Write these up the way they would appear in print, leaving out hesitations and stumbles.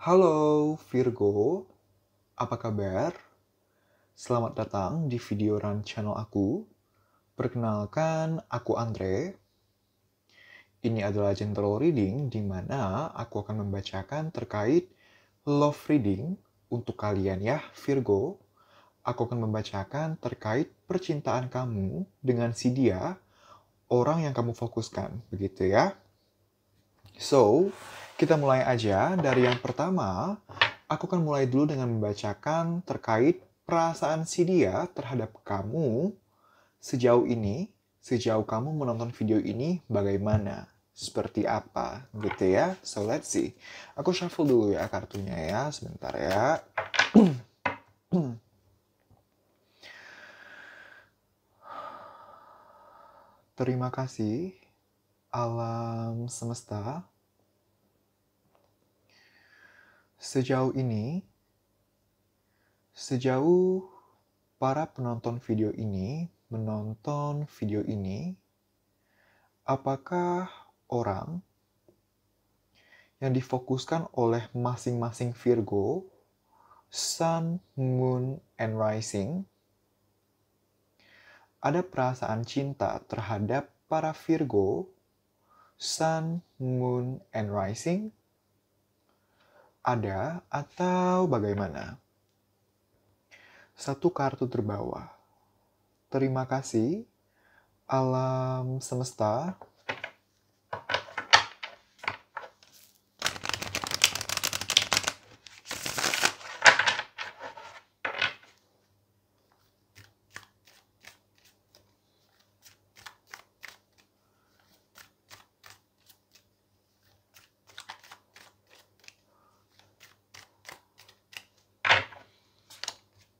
Halo Virgo, apa kabar? Selamat datang di video run channel aku. Perkenalkan, aku Andre. Ini adalah general reading di mana aku akan membacakan terkait love reading untuk kalian ya Virgo. Aku akan membacakan terkait percintaan kamu dengan si dia, orang yang kamu fokuskan, begitu ya. So, kita mulai aja dari yang pertama. Aku akan mulai dulu dengan membacakan terkait perasaan si dia terhadap kamu sejauh ini, sejauh kamu menonton video ini bagaimana, seperti apa, gitu ya. So let's see. Aku shuffle dulu ya kartunya ya, sebentar ya. Terima kasih, alam semesta. Sejauh ini, sejauh para penonton video ini menonton video ini, apakah orang yang difokuskan oleh masing-masing Virgo, Sun, Moon, and Rising, ada perasaan cinta terhadap para Virgo, Sun, Moon, and Rising? Ada atau bagaimana? Satu kartu terbawah. Terima kasih, alam semesta.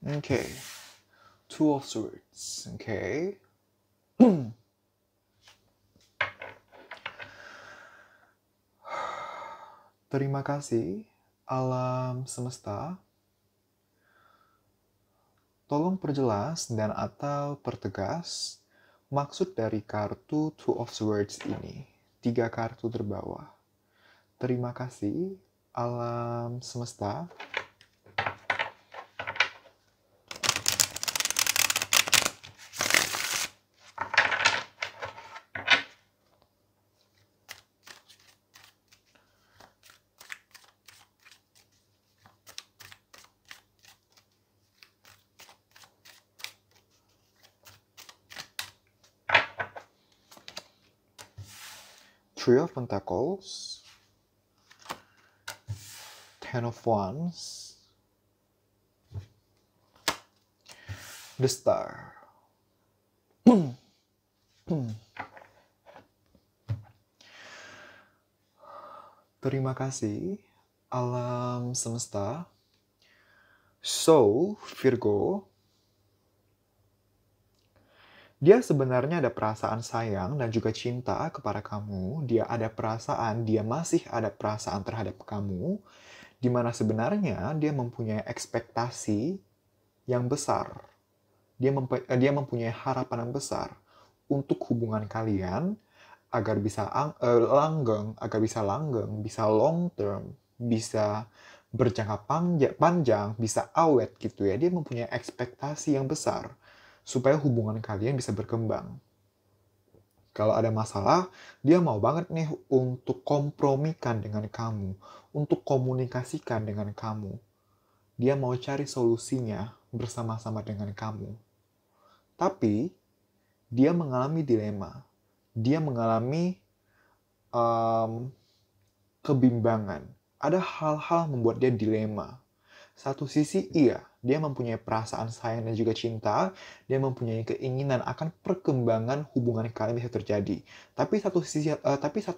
Okay, Two of Swords. Okay. Terima kasih, alam semesta. Tolong perjelas dan atau pertegas maksud dari kartu Two of Swords ini. 3 kartu terbawah. Terima kasih, alam semesta. Three of Pentacles, Ten of Wands, The Star. Terima kasih, alam semesta. So, Virgo, dia sebenarnya ada perasaan sayang dan juga cinta kepada kamu. Dia masih ada perasaan terhadap kamu, di mana sebenarnya dia mempunyai ekspektasi yang besar. Dia mempunyai harapan yang besar untuk hubungan kalian agar bisa langgeng, bisa long term, bisa berjangka panjang, bisa awet gitu ya. Dia mempunyai ekspektasi yang besar supaya hubungan kalian bisa berkembang. Kalau ada masalah, dia mau banget nih untuk kompromikan dengan kamu, untuk komunikasikan dengan kamu. Dia mau cari solusinya bersama-sama dengan kamu. Tapi, dia mengalami dilema. Dia mengalami kebimbangan. Ada hal-hal membuat dia dilema. Satu sisi, iya, dia mempunyai perasaan sayang dan juga cinta. Dia mempunyai keinginan akan perkembangan hubungan kalian bisa terjadi. Tapi satu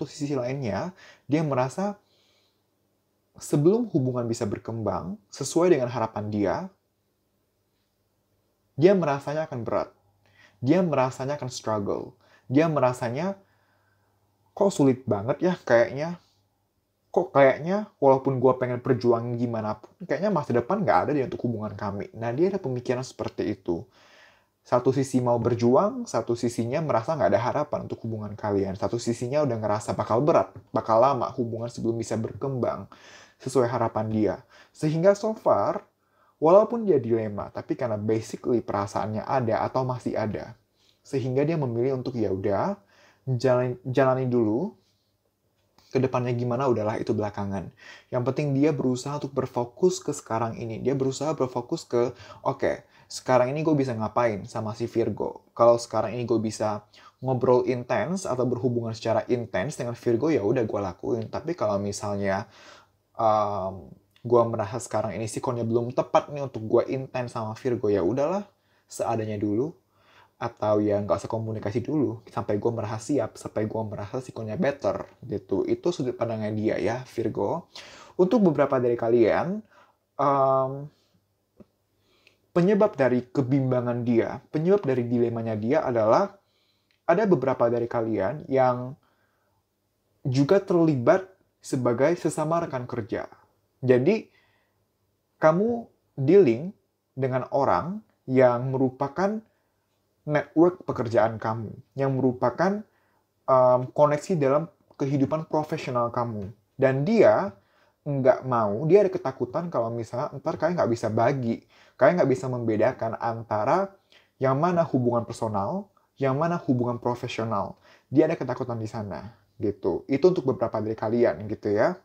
sisi lainnya, dia merasa sebelum hubungan bisa berkembang sesuai dengan harapan dia merasanya akan berat. Dia merasanya akan struggle. Dia merasanya, kok sulit banget ya kayaknya. Kok kayaknya walaupun gue pengen perjuangin gimana pun, kayaknya masa depan gak ada deh untuk hubungan kami. Nah, dia ada pemikiran seperti itu. Satu sisi mau berjuang, satu sisinya merasa gak ada harapan untuk hubungan kalian. Satu sisinya udah ngerasa bakal berat, bakal lama hubungan sebelum bisa berkembang. sesuai harapan dia. Sehingga so far, walaupun dia dilema, tapi karena basically perasaannya ada atau masih ada, sehingga dia memilih untuk ya udah jalani dulu, ke depannya gimana udahlah itu belakangan. Yang penting dia berusaha untuk berfokus ke sekarang ini. Dia berusaha berfokus ke, oke, sekarang ini gue bisa ngapain sama si Virgo. Kalau sekarang ini gue bisa ngobrol intens atau berhubungan secara intens dengan Virgo, ya udah gue lakuin. Tapi kalau misalnya gue merasa sekarang ini sikonnya belum tepat nih untuk gue intens sama Virgo, ya udahlah, seadanya dulu. Atau ya nggak usah komunikasi dulu sampai gue merasa siap, sampai gue merasa sikonnya better gitu. Itu sudut pandangnya dia ya, Virgo. Untuk beberapa dari kalian, penyebab dari kebimbangan dia, penyebab dari dilemanya dia adalah ada beberapa dari kalian yang juga terlibat sebagai sesama rekan kerja. Jadi, kamu dealing dengan orang yang merupakan network pekerjaan kamu, yang merupakan koneksi dalam kehidupan profesional kamu. Dan dia nggak mau, dia ada ketakutan kalau misalnya ntar kalian nggak bisa bagi, kalian nggak bisa membedakan antara yang mana hubungan personal, yang mana hubungan profesional. Dia ada ketakutan di sana, gitu. Itu untuk beberapa dari kalian, gitu ya.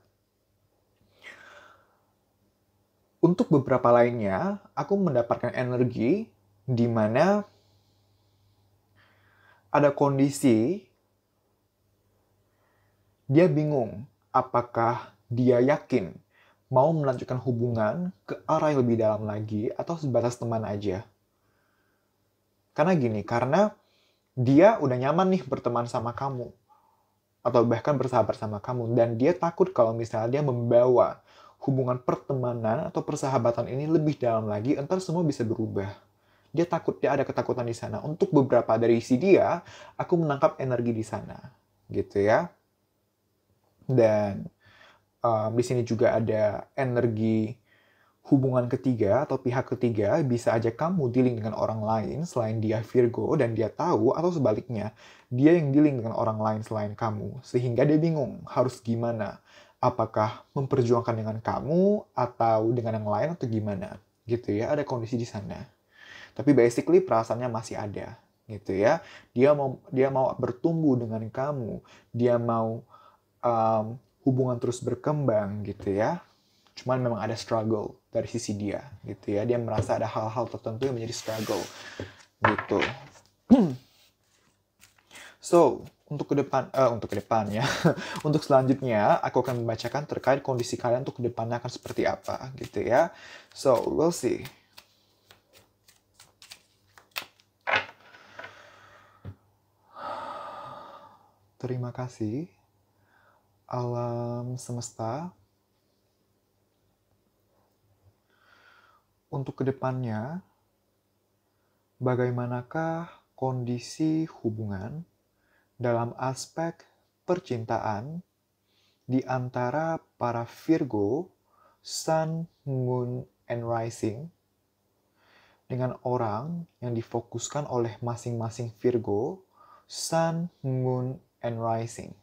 Untuk beberapa lainnya, aku mendapatkan energi di mana ada kondisi dia bingung apakah dia yakin mau melanjutkan hubungan ke arah yang lebih dalam lagi atau sebatas teman aja. Karena gini, karena dia udah nyaman nih berteman sama kamu atau bahkan bersahabat sama kamu dan dia takut kalau misalnya dia membawa hubungan pertemanan atau persahabatan ini lebih dalam lagi, entar semua bisa berubah. Dia takut, dia ada ketakutan di sana. Untuk beberapa dari si dia, aku menangkap energi di sana, gitu ya. Dan di sini juga ada energi hubungan ketiga atau pihak ketiga, bisa aja kamu dealing dengan orang lain selain dia Virgo dan dia tahu, atau sebaliknya, dia yang dealing dengan orang lain selain kamu, sehingga dia bingung harus gimana. Apakah memperjuangkan dengan kamu atau dengan yang lain atau gimana, gitu ya. Ada kondisi di sana. Tapi basically perasaannya masih ada, gitu ya. Dia mau bertumbuh dengan kamu, dia mau hubungan terus berkembang, gitu ya. Cuman memang ada struggle dari sisi dia, gitu ya. Dia merasa ada hal-hal tertentu yang menjadi struggle, gitu. So, untuk ke depan ya. Untuk selanjutnya, aku akan membacakan terkait kondisi kalian untuk ke depannya akan seperti apa, gitu ya. So, we'll see. Terima kasih, alam semesta. Untuk kedepannya, bagaimanakah kondisi hubungan dalam aspek percintaan di antara para Virgo, Sun, Moon, and Rising dengan orang yang difokuskan oleh masing-masing Virgo, Sun, Moon, and Rising.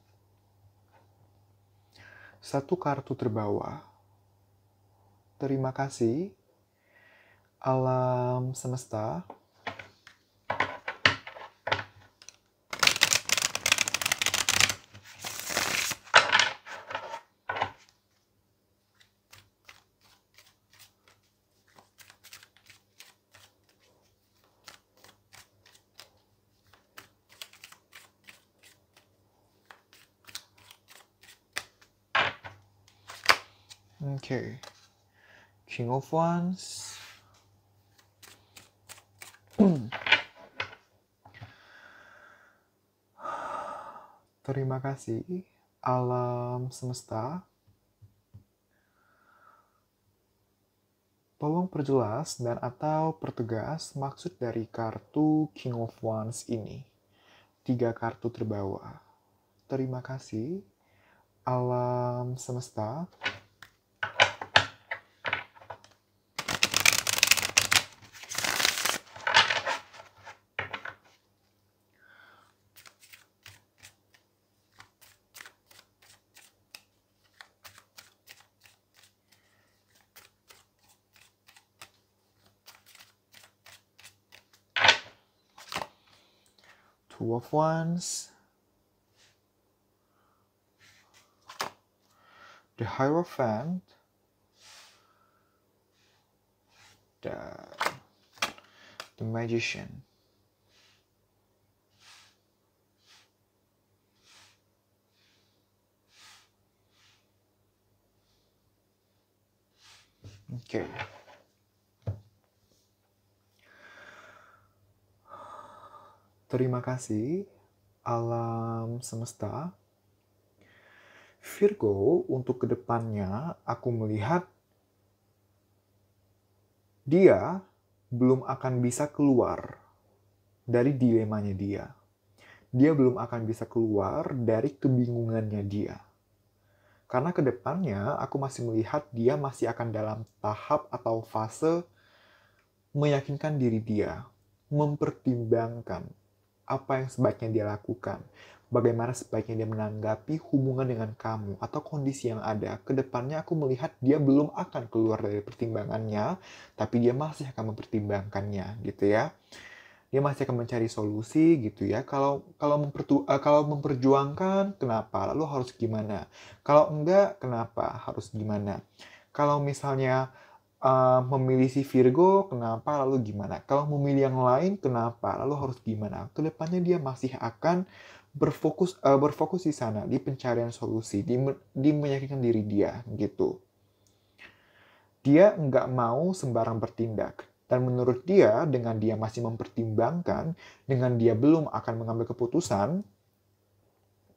Satu kartu terbawah. Terima kasih, alam semesta. Okay. King of Wands. Terima kasih, alam semesta. Tolong perjelas dan atau pertegas maksud dari kartu King of Wands ini. 3 kartu terbawah. Terima kasih, alam semesta. Two of Wands, the Hierophant, dan the Magician. Oke. Terima kasih alam semesta. Virgo, untuk kedepannya aku melihat dia belum akan bisa keluar dari dilemanya dia. Dia belum akan bisa keluar dari kebingungannya dia. Karena kedepannya aku masih melihat dia masih akan dalam tahap atau fase meyakinkan diri dia, mempertimbangkan apa yang sebaiknya dia lakukan, bagaimana sebaiknya dia menanggapi hubungan dengan kamu atau kondisi yang ada. Kedepannya aku melihat dia belum akan keluar dari pertimbangannya, tapi dia masih akan mempertimbangkannya, gitu ya. Dia masih akan mencari solusi, gitu ya. Kalau memperjuangkan, kenapa? Lalu harus gimana? Kalau enggak, kenapa? Harus gimana? Kalau misalnya memilih si Virgo, kenapa, lalu gimana? Kalau memilih yang lain, kenapa, lalu harus gimana? Kedepannya dia masih akan berfokus di sana, di pencarian solusi, di meyakinkan diri dia, gitu. Dia nggak mau sembarang bertindak. Dan menurut dia, dengan dia masih mempertimbangkan, dengan dia belum akan mengambil keputusan,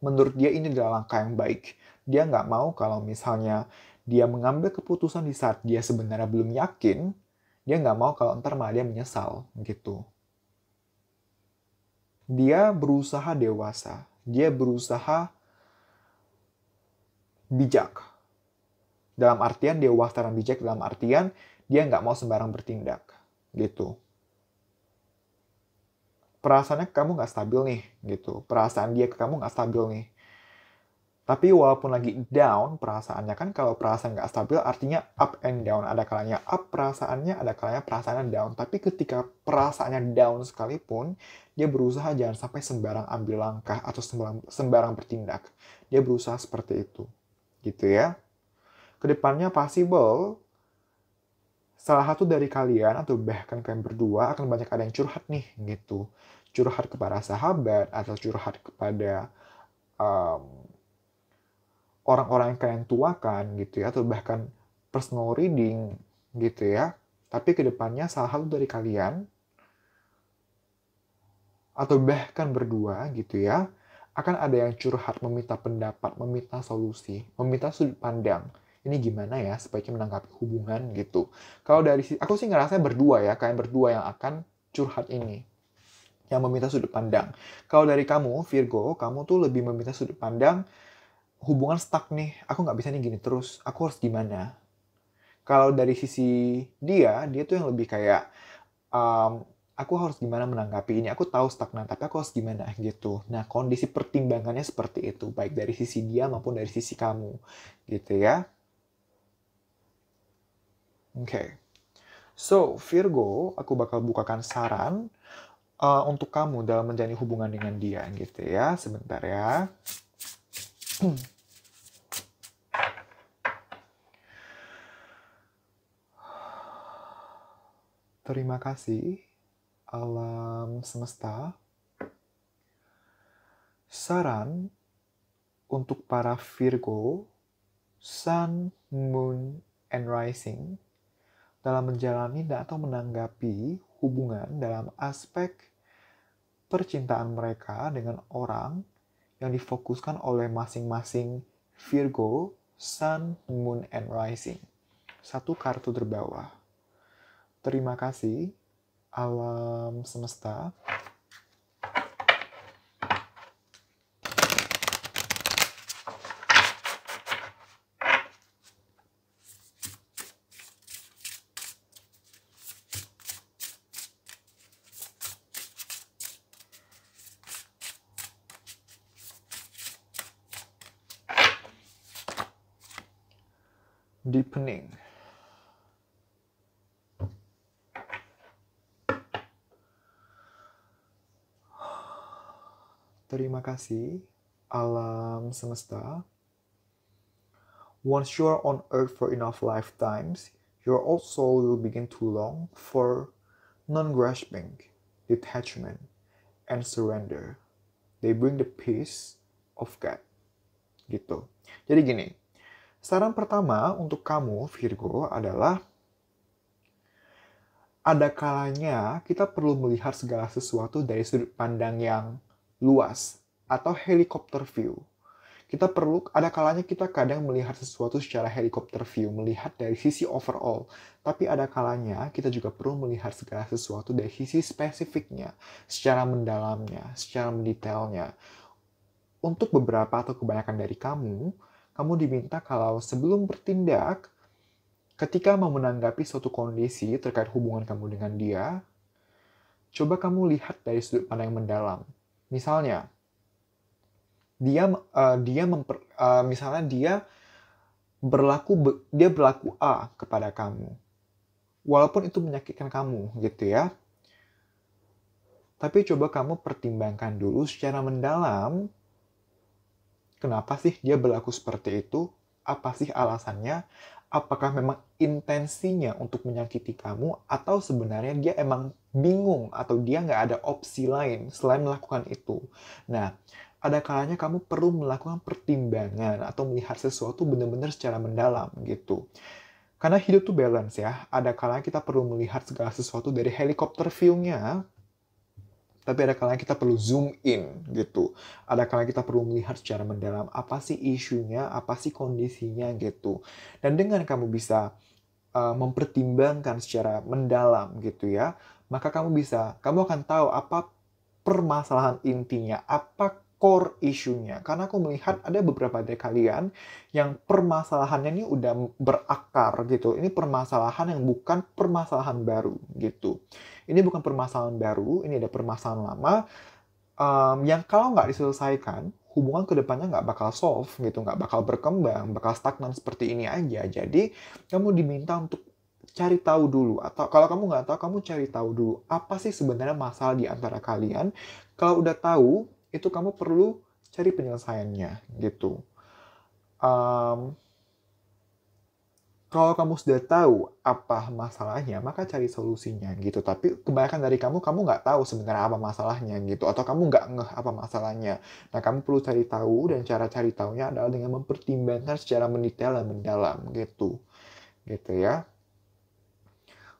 menurut dia ini adalah langkah yang baik. Dia nggak mau kalau misalnya dia mengambil keputusan di saat dia sebenarnya belum yakin, dia nggak mau kalau ntar malah dia menyesal, gitu. Dia berusaha dewasa, dia berusaha bijak. Dalam artian dewasa dan bijak dalam artian dia nggak mau sembarang bertindak, gitu. Perasaannya ke kamu nggak stabil nih, gitu. Perasaan dia ke kamu nggak stabil nih. Tapi walaupun lagi down perasaannya, kan kalau perasaan nggak stabil artinya up and down. Ada kalanya up perasaannya, ada kalanya perasaannya down. Tapi ketika perasaannya down sekalipun, dia berusaha jangan sampai sembarang ambil langkah atau sembarang bertindak. Dia berusaha seperti itu. Gitu ya. Kedepannya possible, salah satu dari kalian atau bahkan kalian berdua akan banyak ada yang curhat nih gitu. Curhat kepada sahabat atau curhat kepada um, orang-orang yang kalian tuakan gitu ya, atau bahkan personal reading gitu ya. Tapi kedepannya salah satu dari kalian atau bahkan berdua gitu ya, akan ada yang curhat, meminta pendapat, meminta solusi, meminta sudut pandang. Ini gimana ya sebaiknya menanggapi hubungan gitu. Kalau dari aku sih ngerasa berdua ya, kalian berdua yang akan curhat ini, yang meminta sudut pandang. Kalau dari kamu, Virgo, kamu tuh lebih meminta sudut pandang, hubungan stuck nih, aku nggak bisa nih gini terus, aku harus gimana? Kalau dari sisi dia tuh yang lebih kayak, aku harus gimana menanggapi ini, aku tahu stagnan, tapi aku harus gimana gitu. Nah, kondisi pertimbangannya seperti itu, baik dari sisi dia maupun dari sisi kamu, gitu ya. Oke. So, Virgo, aku bakal bukakan saran untuk kamu dalam menjalani hubungan dengan dia, gitu ya. Sebentar ya. Terima kasih, alam semesta. Saran untuk para Virgo, Sun, Moon, and Rising dalam menjalani dan atau menanggapi hubungan dalam aspek percintaan mereka dengan orang yang difokuskan oleh masing-masing Virgo, Sun, Moon, and Rising. Satu kartu terbawah. Terima kasih, alam semesta. Deepening. Terima kasih, alam semesta. Once you are on earth for enough lifetimes, your old soul will begin to long for non-grasping, detachment, and surrender. They bring the peace of God. Gitu. Jadi gini, saran pertama untuk kamu, Virgo, adalah ada kalanya kita perlu melihat segala sesuatu dari sudut pandang yang luas atau helikopter view. Ada kalanya kita kadang melihat sesuatu secara helikopter view, melihat dari sisi overall. Tapi ada kalanya kita juga perlu melihat segala sesuatu dari sisi spesifiknya, secara mendalamnya, secara mendetailnya. Untuk beberapa atau kebanyakan dari kamu diminta kalau sebelum bertindak, ketika mau menanggapi suatu kondisi terkait hubungan kamu dengan dia, coba kamu lihat dari sudut pandang yang mendalam. Misalnya, misalnya dia berlaku A kepada kamu, walaupun itu menyakitkan kamu, gitu ya. Tapi coba kamu pertimbangkan dulu secara mendalam, kenapa sih dia berlaku seperti itu? Apa sih alasannya? Apakah memang intensinya untuk menyakiti kamu, atau sebenarnya dia emang bingung, atau dia nggak ada opsi lain selain melakukan itu? Nah, ada kalanya kamu perlu melakukan pertimbangan atau melihat sesuatu benar-benar secara mendalam gitu. Karena hidup tuh balance ya. Ada kalanya kita perlu melihat segala sesuatu dari helikopter view-nya, tapi ada kalanya kita perlu zoom in gitu. Ada kalanya kita perlu melihat secara mendalam apa sih isunya, apa sih kondisinya gitu. Dan dengan kamu bisa mempertimbangkan secara mendalam gitu ya, maka kamu akan tahu apa permasalahan intinya, apa core isunya. Karena aku melihat ada beberapa dari kalian yang permasalahannya ini udah berakar gitu. Ini permasalahan yang bukan permasalahan baru gitu. Ini bukan permasalahan baru, ini ada permasalahan lama yang kalau nggak diselesaikan, hubungan kedepannya nggak bakal solve gitu, nggak bakal berkembang, bakal stagnan seperti ini aja. Jadi kamu diminta untuk cari tahu dulu, atau kalau kamu nggak tahu, kamu cari tahu dulu apa sih sebenarnya masalah di antara kalian. Kalau udah tahu, itu kamu perlu cari penyelesaiannya gitu. Kalau kamu sudah tahu apa masalahnya, maka cari solusinya gitu. Tapi kebanyakan dari kamu nggak tahu sebenarnya apa masalahnya gitu. Atau kamu nggak ngeh apa masalahnya. Nah, kamu perlu cari tahu, dan cara cari tahunya adalah dengan mempertimbangkan secara mendetail dan mendalam gitu. Gitu ya.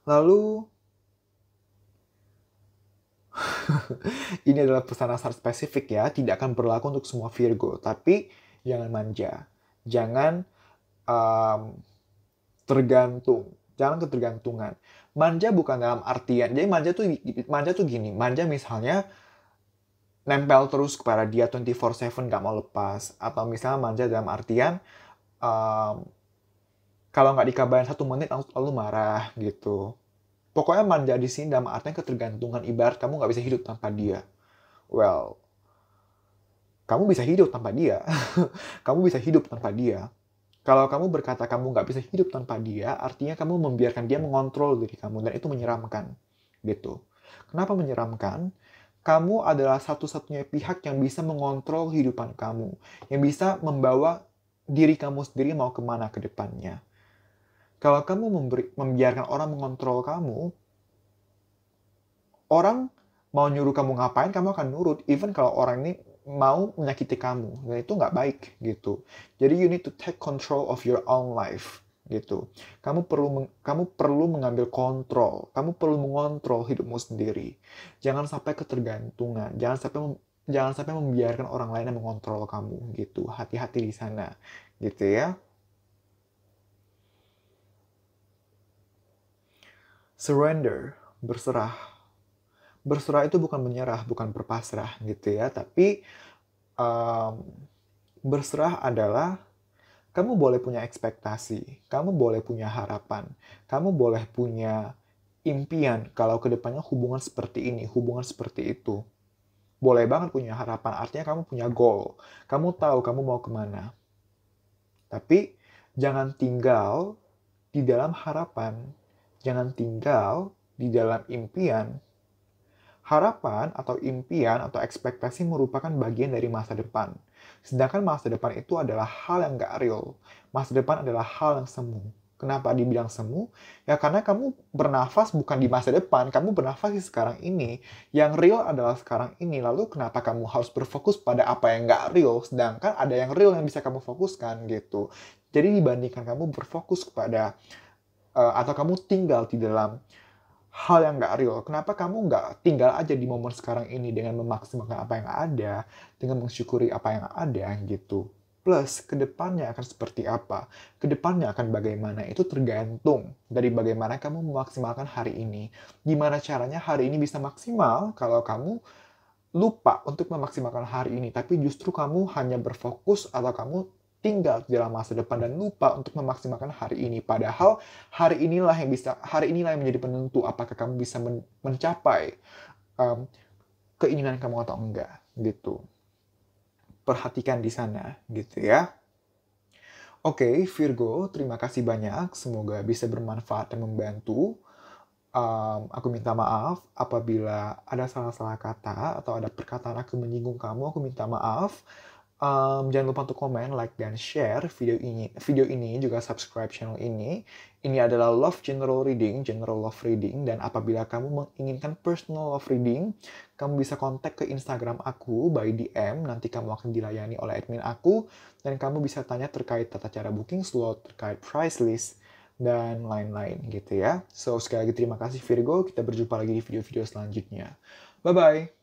Lalu, ini adalah pesan asal spesifik ya. Tidak akan berlaku untuk semua Virgo. Tapi jangan manja. Jangan tergantung. Jangan ketergantungan. Manja bukan dalam artian, jadi manja tuh gini, manja misalnya nempel terus kepada dia 24/7 gak mau lepas, atau misalnya manja dalam artian kalau nggak dikabarin 1 menit lalu marah gitu. Pokoknya manja di sini dalam artian ketergantungan, ibarat kamu nggak bisa hidup tanpa dia. Well, kamu bisa hidup tanpa dia. Kamu bisa hidup tanpa dia. Kalau kamu berkata kamu nggak bisa hidup tanpa dia, artinya kamu membiarkan dia mengontrol diri kamu, dan itu menyeramkan. Gitu. Kenapa menyeramkan? Kamu adalah satu-satunya pihak yang bisa mengontrol kehidupan kamu, yang bisa membawa diri kamu sendiri mau kemana ke depannya. Kalau kamu membiarkan orang mengontrol kamu, orang mau nyuruh kamu ngapain, kamu akan nurut, even kalau orang ini mau menyakiti kamu, dan itu nggak baik gitu. Jadi you need to take control of your own life gitu. Kamu perlu mengambil kontrol, kamu perlu mengontrol hidupmu sendiri. Jangan sampai ketergantungan, jangan sampai membiarkan orang lain yang mengontrol kamu gitu. Hati-hati di sana gitu ya. Surrender, berserah. Berserah itu bukan menyerah, bukan berpasrah gitu ya, tapi berserah adalah kamu boleh punya ekspektasi, kamu boleh punya harapan, kamu boleh punya impian kalau kedepannya hubungan seperti ini, hubungan seperti itu. Boleh banget punya harapan, artinya kamu punya goal, kamu tahu kamu mau kemana. Tapi jangan tinggal di dalam harapan, jangan tinggal di dalam impian, Harapan atau impian atau ekspektasi merupakan bagian dari masa depan. Sedangkan masa depan itu adalah hal yang nggak real. Masa depan adalah hal yang semu. Kenapa dibilang semu? Ya karena kamu bernafas bukan di masa depan, kamu bernafas di sekarang ini. Yang real adalah sekarang ini. Lalu kenapa kamu harus berfokus pada apa yang nggak real, sedangkan ada yang real yang bisa kamu fokuskan gitu. Jadi dibandingkan kamu berfokus kepada atau kamu tinggal di dalam hal yang nggak real, kenapa kamu nggak tinggal aja di momen sekarang ini dengan memaksimalkan apa yang ada, dengan mensyukuri apa yang ada gitu. Plus, kedepannya akan seperti apa? Kedepannya akan bagaimana? Itu tergantung dari bagaimana kamu memaksimalkan hari ini. Gimana caranya hari ini bisa maksimal kalau kamu lupa untuk memaksimalkan hari ini, tapi justru kamu hanya berfokus atau kamu tinggal di dalam masa depan dan lupa untuk memaksimalkan hari ini. Padahal hari inilah yang menjadi penentu apakah kamu bisa mencapai um, keinginan kamu atau enggak gitu. Perhatikan di sana gitu ya. Oke, Virgo, terima kasih banyak. Semoga bisa bermanfaat dan membantu. Aku minta maaf apabila ada salah-salah kata atau ada perkataan aku menyinggung kamu, aku minta maaf. Jangan lupa untuk komen, like, dan share video ini juga subscribe channel ini. Ini adalah Love General Reading, General Love Reading, dan apabila kamu menginginkan personal love reading, kamu bisa kontak ke Instagram aku by DM, nanti kamu akan dilayani oleh admin aku, dan kamu bisa tanya terkait tata cara booking slot, terkait price list, dan lain-lain gitu ya. So, sekali lagi terima kasih Virgo, kita berjumpa lagi di video-video selanjutnya. Bye-bye!